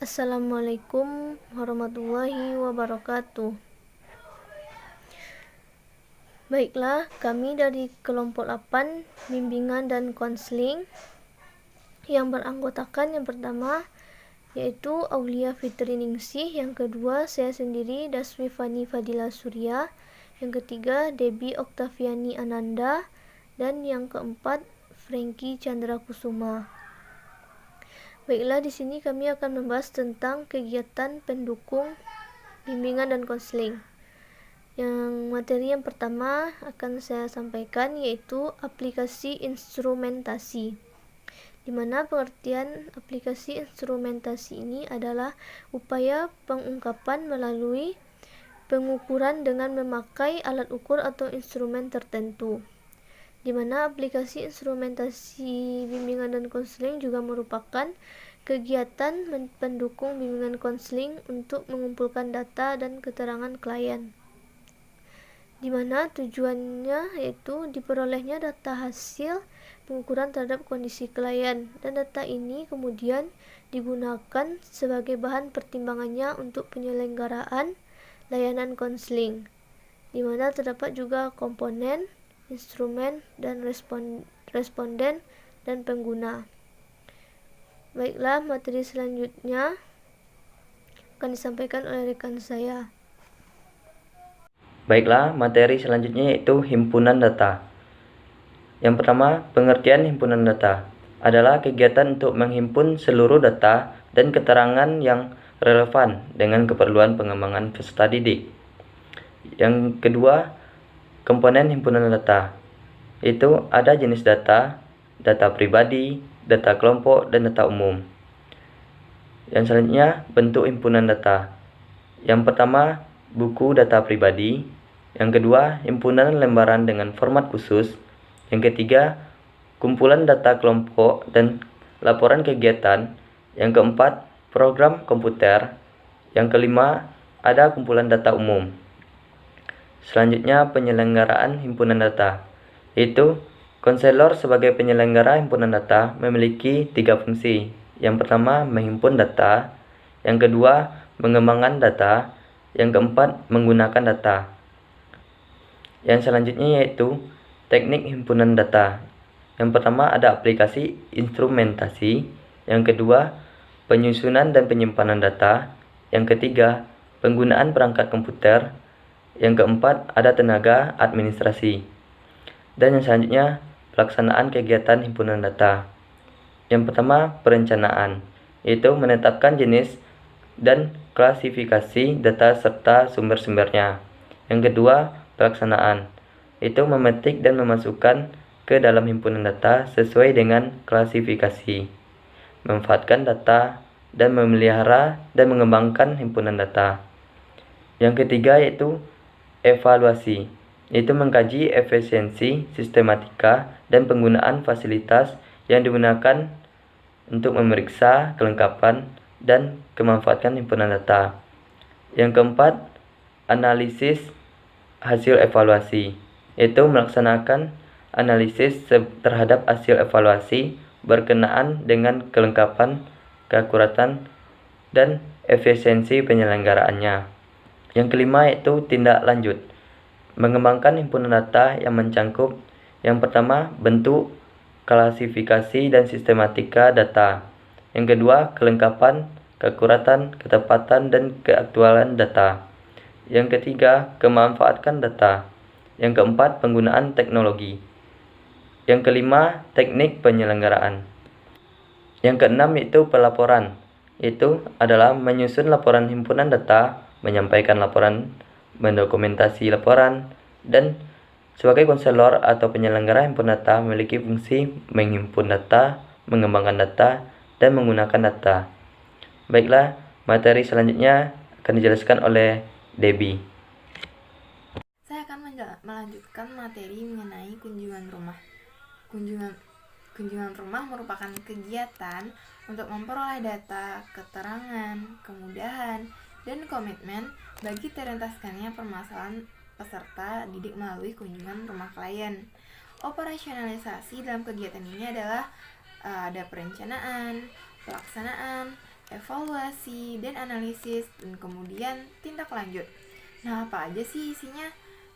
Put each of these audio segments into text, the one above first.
Assalamualaikum warahmatullahi wabarakatuh. Baiklah, kami dari kelompok 8 bimbingan dan konseling yang beranggotakan yang pertama yaitu Aulia Fitri Ningsih, yang kedua saya sendiri Daswi Fani Fadila Surya, yang ketiga Debbie Oktaviani Ananda, dan yang keempat Frankie Chandra Kusuma. Baiklah, di sini kami akan membahas tentang kegiatan pendukung bimbingan dan konseling. Yang materi yang pertama akan saya sampaikan yaitu aplikasi instrumentasi, di mana pengertian aplikasi instrumentasi ini adalah upaya pengungkapan melalui pengukuran dengan memakai alat ukur atau instrumen tertentu, di mana aplikasi instrumentasi bimbingan dan konseling juga merupakan kegiatan pendukung bimbingan konseling untuk mengumpulkan data dan keterangan klien, di mana tujuannya yaitu diperolehnya data hasil pengukuran terhadap kondisi klien, dan data ini kemudian digunakan sebagai bahan pertimbangannya untuk penyelenggaraan layanan konseling, di mana terdapat juga komponen, instrumen, dan responden dan pengguna. Baiklah, materi selanjutnya akan disampaikan oleh rekan saya. Baiklah, materi selanjutnya yaitu himpunan data. Yang pertama, pengertian himpunan data adalah kegiatan untuk menghimpun seluruh data dan keterangan yang relevan dengan keperluan pengembangan peserta didik. Yang kedua, komponen himpunan data. Itu ada jenis data, data pribadi, data kelompok, dan data umum. Yang selanjutnya, bentuk himpunan data. Yang pertama, buku data pribadi. Yang kedua, himpunan lembaran dengan format khusus. Yang ketiga, kumpulan data kelompok dan laporan kegiatan. Yang keempat, program komputer. Yang kelima, ada kumpulan data umum. Selanjutnya, penyelenggaraan himpunan data. Yaitu, konselor sebagai penyelenggara himpunan data memiliki 3 fungsi. Yang pertama, menghimpun data. Yang kedua, mengembangkan data. Yang keempat, menggunakan data. Yang selanjutnya yaitu teknik himpunan data. Yang pertama ada aplikasi instrumentasi. Yang kedua, penyusunan dan penyimpanan data. Yang ketiga, penggunaan perangkat komputer. Yang keempat, ada tenaga administrasi. Dan yang selanjutnya, pelaksanaan kegiatan himpunan data. Yang pertama, perencanaan, yaitu menetapkan jenis dan klasifikasi data serta sumber-sumbernya. Yang kedua, pelaksanaan, yaitu memetik dan memasukkan ke dalam himpunan data sesuai dengan klasifikasi, memanfaatkan data, dan memelihara dan mengembangkan himpunan data. Yang ketiga yaitu evaluasi, yaitu mengkaji efisiensi, sistematika, dan penggunaan fasilitas yang digunakan untuk memeriksa kelengkapan dan kemanfaatan himpunan data. Yang keempat, analisis hasil evaluasi, yaitu melaksanakan analisis terhadap hasil evaluasi berkenaan dengan kelengkapan, keakuratan, dan efisiensi penyelenggaraannya. Yang kelima yaitu tindak lanjut, mengembangkan himpunan data yang mencangkup yang pertama, bentuk, klasifikasi, dan sistematika data. Yang kedua, kelengkapan, keakuratan, ketepatan, dan keaktualan data. Yang ketiga, kemanfaatan data. Yang keempat, penggunaan teknologi. Yang kelima, teknik penyelenggaraan. Yang keenam yaitu pelaporan, yaitu adalah menyusun laporan himpunan data, menyampaikan laporan, mendokumentasi laporan, dan sebagai konselor atau penyelenggara himpunan data memiliki fungsi menghimpun data, mengembangkan data, dan menggunakan data. Baiklah, materi selanjutnya akan dijelaskan oleh Debbie. Saya akan melanjutkan materi mengenai kunjungan rumah. Kunjungan rumah merupakan kegiatan untuk memperoleh data, keterangan, kemudahan, dan komitmen bagi terentaskannya permasalahan peserta didik melalui kunjungan rumah klien. Operasionalisasi dalam kegiatan ini adalah ada perencanaan, pelaksanaan, evaluasi dan analisis, dan kemudian tindak lanjut. Nah, apa aja sih isinya?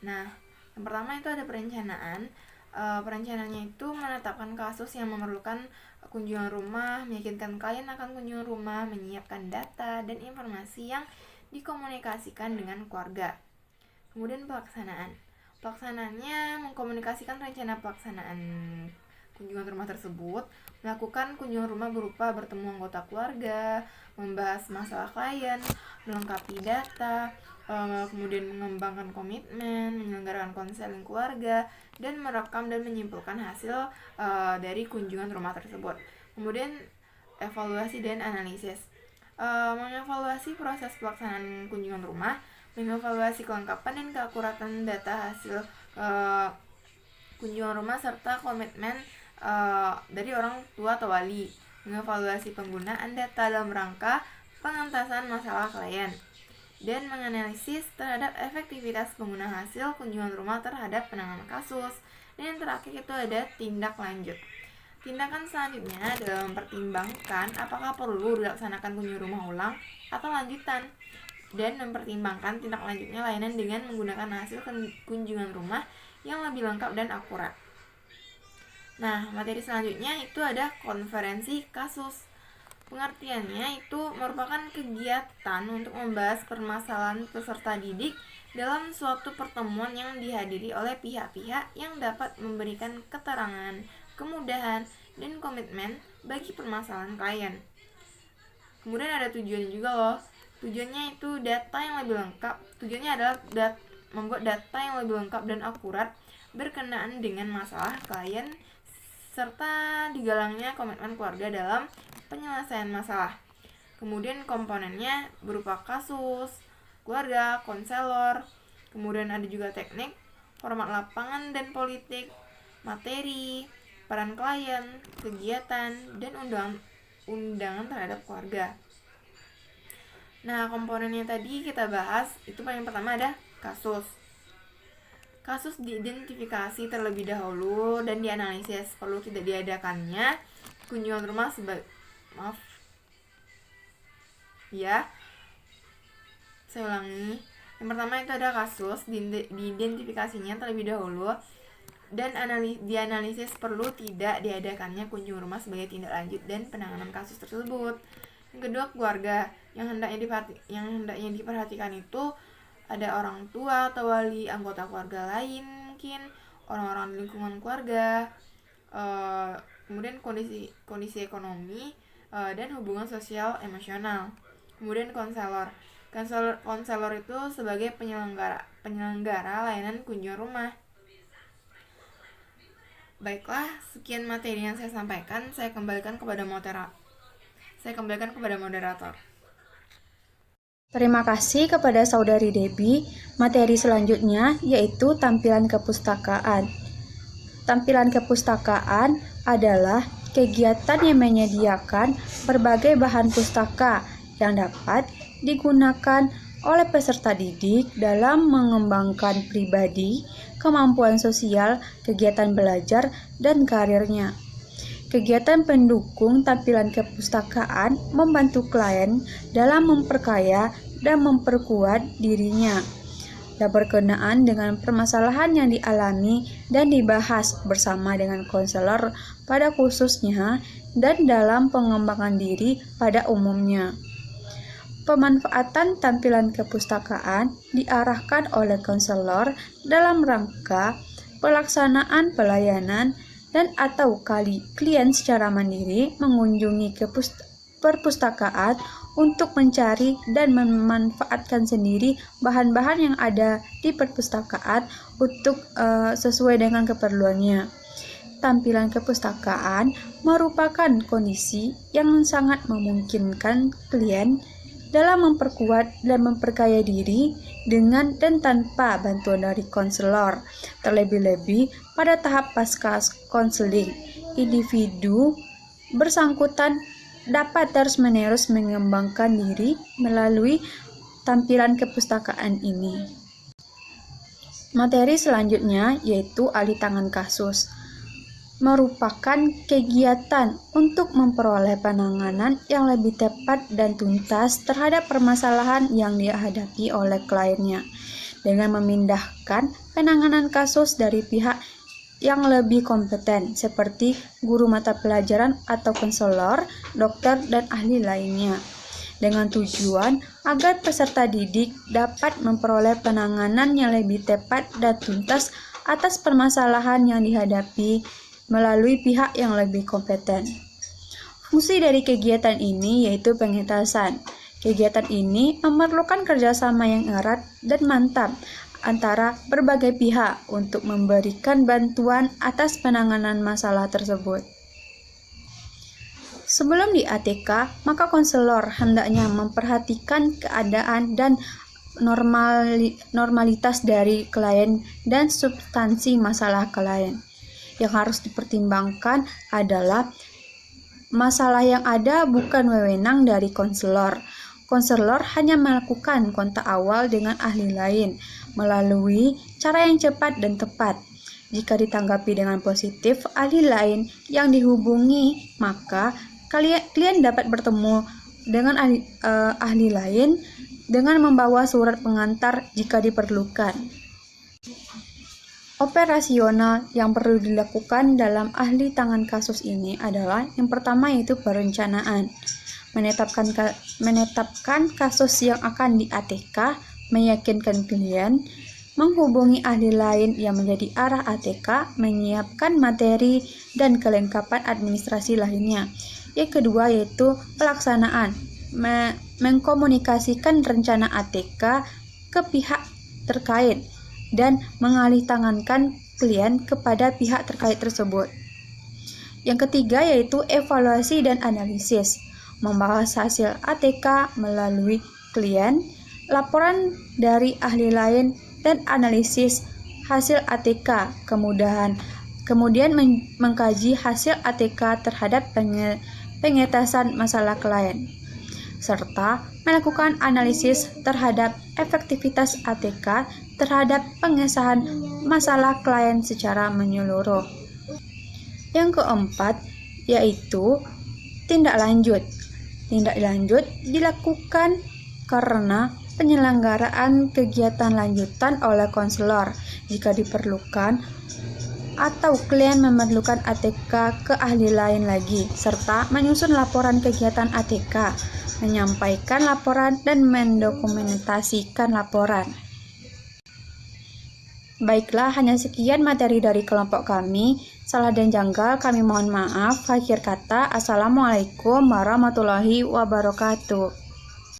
Nah, yang pertama itu ada perencanaan. Perencanaannya itu menetapkan kasus yang memerlukan kunjungan rumah, meyakinkan klien akan kunjungan rumah, menyiapkan data dan informasi yang dikomunikasikan dengan keluarga. Kemudian pelaksanaan. Pelaksanaannya mengkomunikasikan rencana pelaksanaan kunjungan rumah tersebut, melakukan kunjungan rumah berupa bertemu anggota keluarga, membahas masalah klien, melengkapi data, kemudian mengembangkan komitmen, menyelenggarakan konseling keluarga, dan merekam dan menyimpulkan hasil dari kunjungan rumah tersebut. Kemudian evaluasi dan analisis. Mengevaluasi proses pelaksanaan kunjungan rumah, mengevaluasi kelengkapan dan keakuratan data hasil kunjungan rumah serta komitmen dari orang tua atau wali, mengevaluasi penggunaan data dalam rangka pengentasan masalah klien, dan menganalisis terhadap efektivitas pengguna hasil kunjungan rumah terhadap penanganan kasus. Dan yang terakhir itu ada tindak lanjut. Tindakan selanjutnya adalah mempertimbangkan apakah perlu dilaksanakan kunjungan rumah ulang atau lanjutan, dan mempertimbangkan tindak lanjutnya layanan dengan menggunakan hasil kunjungan rumah yang lebih lengkap dan akurat. Nah, materi selanjutnya itu ada konferensi kasus. Pengertiannya itu merupakan kegiatan untuk membahas permasalahan peserta didik dalam suatu pertemuan yang dihadiri oleh pihak-pihak yang dapat memberikan keterangan, kemudahan, dan komitmen bagi permasalahan klien. Kemudian ada tujuannya juga loh. Tujuannya itu data yang lebih lengkap. Tujuannya adalah membuat data yang lebih lengkap dan akurat berkenaan dengan masalah klien serta digalangnya komitmen keluarga dalam penyelesaian masalah. Kemudian komponennya berupa kasus, keluarga, konselor, kemudian ada juga teknik, format lapangan dan politik, materi, peran klien, kegiatan, dan undangan terhadap keluarga. Nah, komponennya tadi kita bahas, itu paling pertama ada kasus. Kasus diidentifikasi terlebih dahulu dan dianalisis perlu tidak diadakannya kunjungan rumah saya ulangi. Yang pertama itu ada kasus, diidentifikasinya terlebih dahulu dan dianalisis perlu tidak diadakannya kunjungan rumah sebagai tindak lanjut dan penanganan kasus tersebut. Yang kedua, keluarga. Yang hendaknya diperhatikan itu ada orang tua atau wali, anggota keluarga lain, mungkin orang-orang di lingkungan keluarga, kemudian kondisi ekonomi dan hubungan sosial emosional. Kemudian konselor. Konselor itu sebagai penyelenggara layanan kunjungan rumah. Baiklah, sekian materi yang saya sampaikan. Saya kembalikan kepada moderator. Terima kasih kepada Saudari Debbie. Materi selanjutnya yaitu tampilan kepustakaan. Tampilan kepustakaan adalah kegiatan yang menyediakan berbagai bahan pustaka yang dapat digunakan oleh peserta didik dalam mengembangkan pribadi, kemampuan sosial, kegiatan belajar, dan karirnya. Kegiatan pendukung tampilan kepustakaan membantu klien dalam memperkaya dan memperkuat dirinya yang berkenaan dengan permasalahan yang dialami dan dibahas bersama dengan konselor pada khususnya dan dalam pengembangan diri pada umumnya. Pemanfaatan tampilan kepustakaan diarahkan oleh konselor dalam rangka pelaksanaan pelayanan dan atau klien secara mandiri mengunjungi perpustakaan untuk mencari dan memanfaatkan sendiri bahan-bahan yang ada di perpustakaan untuk sesuai dengan keperluannya. Tampilan kepustakaan merupakan kondisi yang sangat memungkinkan klien dalam memperkuat dan memperkaya diri dengan dan tanpa bantuan dari konselor. Terlebih-lebih pada tahap pasca konseling, individu bersangkutan dapat terus-menerus mengembangkan diri melalui tampilan kepustakaan ini. Materi selanjutnya yaitu alih tangan kasus. merupakan kegiatan untuk memperoleh penanganan yang lebih tepat dan tuntas terhadap permasalahan yang dihadapi oleh kliennya, dengan memindahkan penanganan kasus dari pihak yang lebih kompeten seperti guru mata pelajaran atau konselor, dokter, dan ahli lainnya, dengan tujuan agar peserta didik dapat memperoleh penanganan yang lebih tepat dan tuntas atas permasalahan yang dihadapi melalui pihak yang lebih kompeten. Fungsi dari kegiatan ini yaitu pengetasan. Kegiatan ini memerlukan kerjasama yang erat dan mantap antara berbagai pihak untuk memberikan bantuan atas penanganan masalah tersebut. Sebelum di ATK, maka konselor hendaknya memperhatikan keadaan dan normalitas dari klien dan substansi masalah klien. Yang harus dipertimbangkan adalah masalah yang ada bukan wewenang dari konselor. Konselor hanya melakukan kontak awal dengan ahli lain melalui cara yang cepat dan tepat. Jika ditanggapi dengan positif ahli lain yang dihubungi, maka klien dapat bertemu dengan ahli lain dengan membawa surat pengantar jika diperlukan. Operasional yang perlu dilakukan dalam ahli tangan kasus ini adalah yang pertama yaitu perencanaan, menetapkan kasus yang akan di ATK, meyakinkan klien, menghubungi ahli lain yang menjadi arah ATK, menyiapkan materi dan kelengkapan administrasi lainnya. Yang kedua yaitu pelaksanaan, mengkomunikasikan rencana ATK ke pihak terkait dan mengalihtangankan klien kepada pihak terkait tersebut. Yang ketiga yaitu evaluasi dan analisis, membahas hasil ATK melalui klien, laporan dari ahli lain, dan analisis hasil ATK, kemudian mengkaji hasil ATK terhadap pengetasan masalah klien, serta melakukan analisis terhadap efektivitas ATK terhadap pengesahan masalah klien secara menyeluruh. Yang keempat yaitu tindak lanjut. Tindak lanjut dilakukan karena penyelenggaraan kegiatan lanjutan oleh konselor jika diperlukan atau klien memerlukan ATK ke ahli lain lagi, serta menyusun laporan kegiatan ATK, menyampaikan laporan dan mendokumentasikan laporan. Baiklah, hanya sekian materi dari kelompok kami. Salah dan janggal kami mohon maaf. Akhir kata, Assalamualaikum warahmatullahi wabarakatuh.